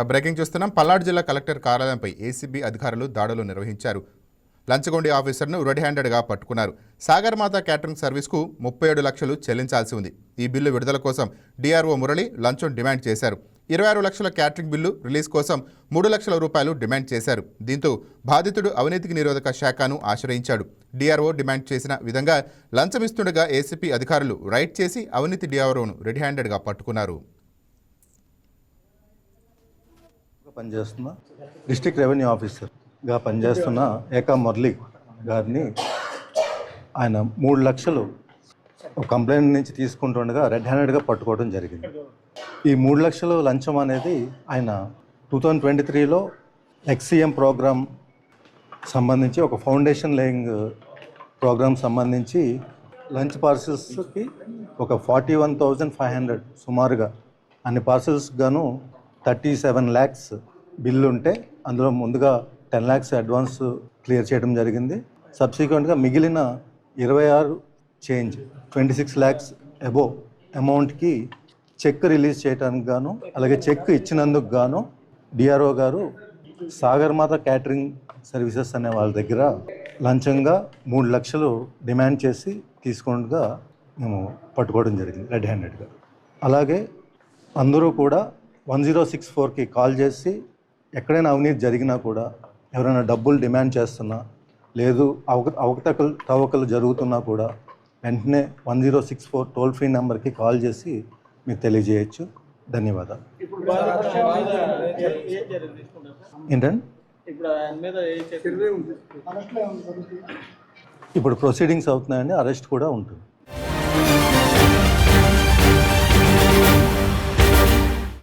Breaking చూస్తున్నాం. పల్నాడు జిల్లా collector కార్యాలయంపై ACB అధికారులు దాడులు నిర్వహించారు. లంచగొండి ఆఫీసర్ను రెడ్ హ్యాండెడ్గా పట్టుకున్నారు. సాగర్మాత క్యాటరింగ్ సర్వీస్కు 37 లక్షలు చెల్లించాల్సి ఉంది. ఈ బిల్లు విడుదల కోసం డిఆర్ఓ మురళి లంచం డిమాండ్ చేశారు. 26 లక్షల క్యాటరింగ్ బిల్లు రిలీజ్ కోసం 3 లక్షల రూపాయలు డిమాండ్ చేశారు. దీంతో బాధితుడు అవినీతికి నిరోధక శాఖను ఆశ్రయించాడు. డిఆర్ఓ డిమాండ్ చేసిన విధంగా లంచమిస్తుండగా ఏసీపీ అధికారులు రైడ్ చేసి అవినీతి డిఆర్ఓను రెడ్ హ్యాండెడ్గా పట్టుకున్నారు. పనిచేస్తున్న డిస్ట్రిక్ట్ రెవెన్యూ ఆఫీసర్గా పనిచేస్తున్న ఏకా మురళి గారిని ఆయన 3 లక్షలు కంప్లైంట్ నుంచి తీసుకుంటుండగా రెడ్ హ్యాండెడ్గా పట్టుకోవడం జరిగింది. ఈ 3 లక్షలు లంచం అనేది ఆయన 2023లో ఎక్స్సీఎం ప్రోగ్రామ్ సంబంధించి ఒక ఫౌండేషన్ లేయింగ్ ప్రోగ్రామ్ సంబంధించి లంచ్ పార్సిల్స్కి ఒక 41,500 సుమారుగా అన్ని పార్సిల్స్ గాను 37 lakhs బిల్లు ఉంటే అందులో ముందుగా 10 lakhs అడ్వాన్స్ క్లియర్ చేయడం జరిగింది. సబ్సిక్వెంట్గా మిగిలిన 26 చేంజ్ 26 lakhs అబోవ్ అమౌంట్కి చెక్ రిలీజ్ చేయడానికి గాను అలాగే చెక్ ఇచ్చినందుకు గాను డిఆర్ఓ గారు సాగర్మాత క్యాటరింగ్ సర్వీసెస్ అనే వాళ్ళ దగ్గర లంచంగా 3 లక్షలు డిమాండ్ చేసి తీసుకుంటూ మేము పట్టుకోవడం జరిగింది రెడ్ హ్యాండెడ్గా. అలాగే అందరూ కూడా 1064కి కాల్ చేసి ఎక్కడైనా అవినీతి జరిగినా కూడా ఎవరైనా డబ్బులు డిమాండ్ చేస్తున్నా లేదు అవకతవకలు జరుగుతున్నా కూడా వెంటనే 1064 టోల్ ఫ్రీ నెంబర్కి కాల్ చేసి మీరు తెలియజేయచ్చు. ధన్యవాదాలు. ఏంటండి ఇప్పుడు ప్రొసీడింగ్స్ అవుతున్నాయండి, అరెస్ట్ కూడా ఉంటుంది.